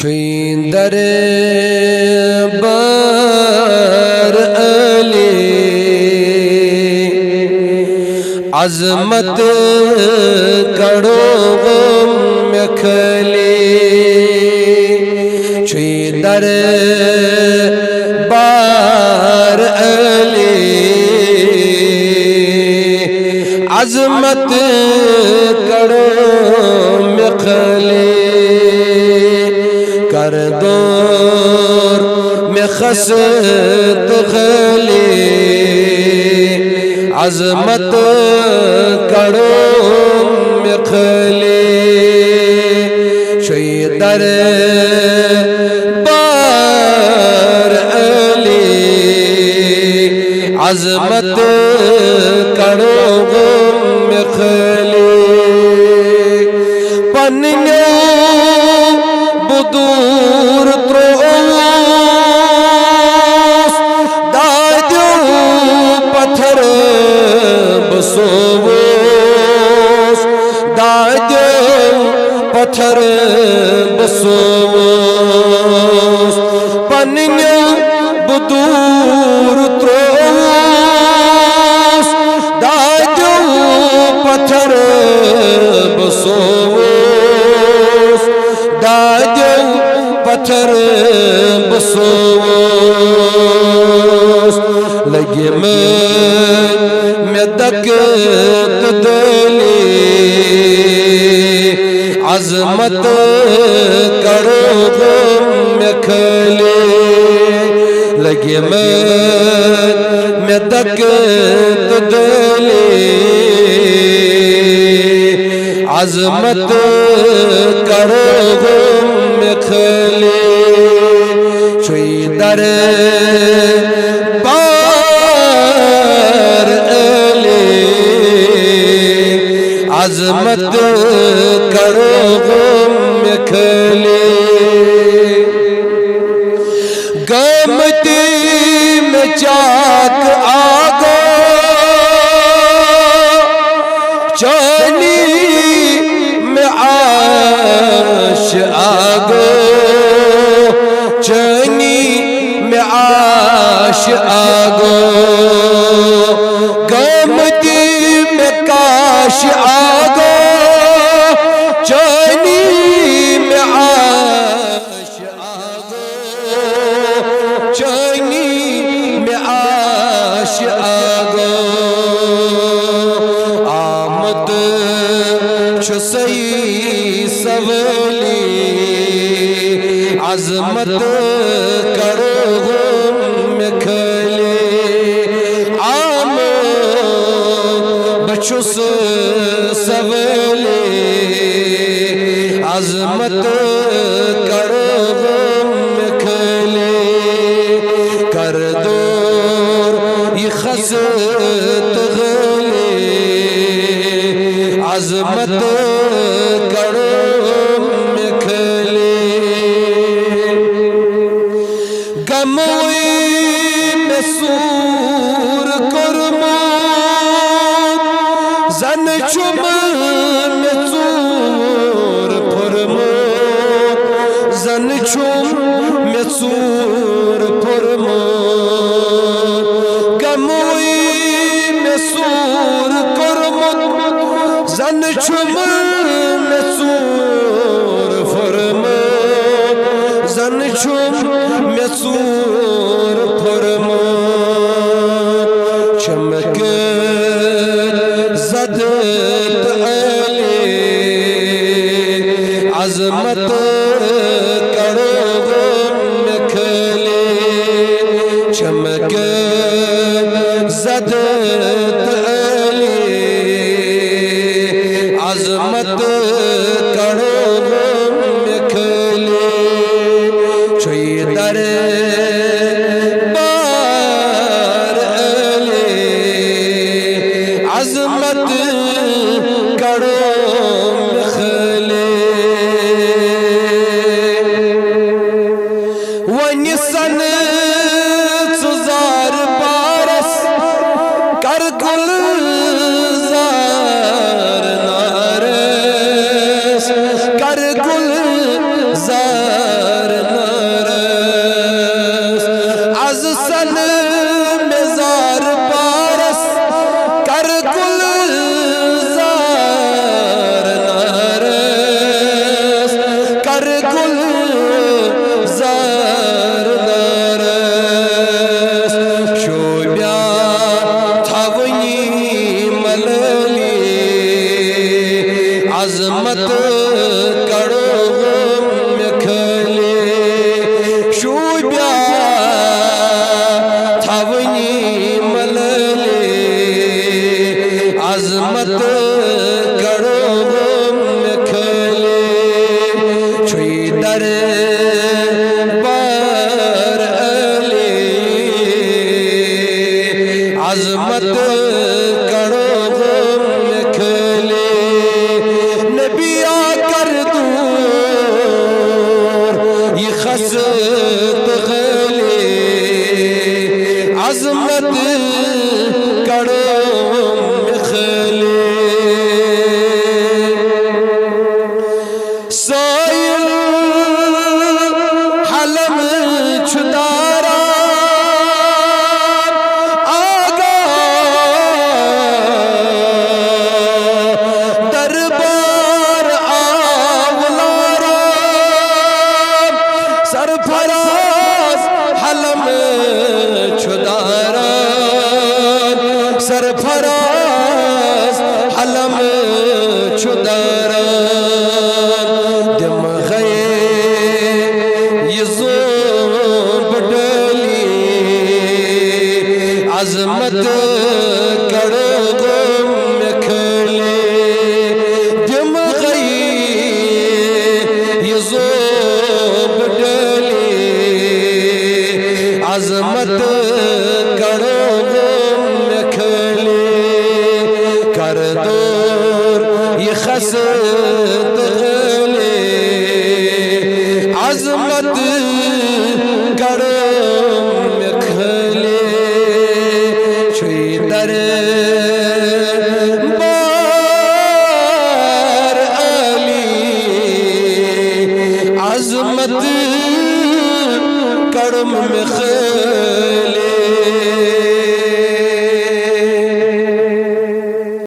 چوین در بار علی عظمت کڑو مکھلی چوین در بار علی عظمت کڑو مکھلی کر دور میں خست خلی عظمت کڑو میں خلی شوی در بار علی عظمت کڑو میں خلی پنیو بدور تروس دادیو پتھر بسوس دادیو پتھر بسوس پنیو بدور تروس دادیو پتھر بسوس دادیو پتھر بسوس لگی میں دکت دلی عظمت کرو میں کھلی لگی میں دکت دلی عظمت کرو میں کھلی چوی در بار علی عظمت کرو میں کھلی گمتی میں چاک آگو چانی میں آش آگو چانی میں آش آگو گمتی میں کاش آگو چانی میں آش آگو چانی میں آش آگو آمد چو سی سولی عظمت کرو میں کھلی آمد بچوس سولی عظمت کرو میں کھلی کر دور یہ خست غلی عظمت کرو میں کھلی گموئی میں سور کرمود زن چم میں سور پرمود زن چم میں سور پرمود گموئی میں سور کرمود زن چم میں سور فرمود زن چم میں سور فرمود چمک زدت علی عظمت کرو میں کھلی چمک زدت علی عظمت کرو میں کھلی چوی در بار علی عظمت کرو میں کھلی ونی سن سزار پارس کر گل زار نارس کر گل زار کر گل زار نارس شوبیا تھاونی مللی عظمت کرو مکھلی شوبیا تھاونی مللی عظمت کرو مکھلی چھوئی در بار علی عظمت کرو مکھلی نبی آ کر دور یہ خست غلی عظمت کرو مکھلی سائل حلم چھدارا آگا دربار آولارا سرفراز حلم چھدارا سرفراز حلم چھدارا دم غیے یہ زوب ڈلی عظمت کرو مکھلی دم غیے یہ زوب ڈلی عظمت کرو مکھلی کر دور یہ خست غلی عظمت کرو مکھلی چھوئی در بار علی عظمت کرو مکھلی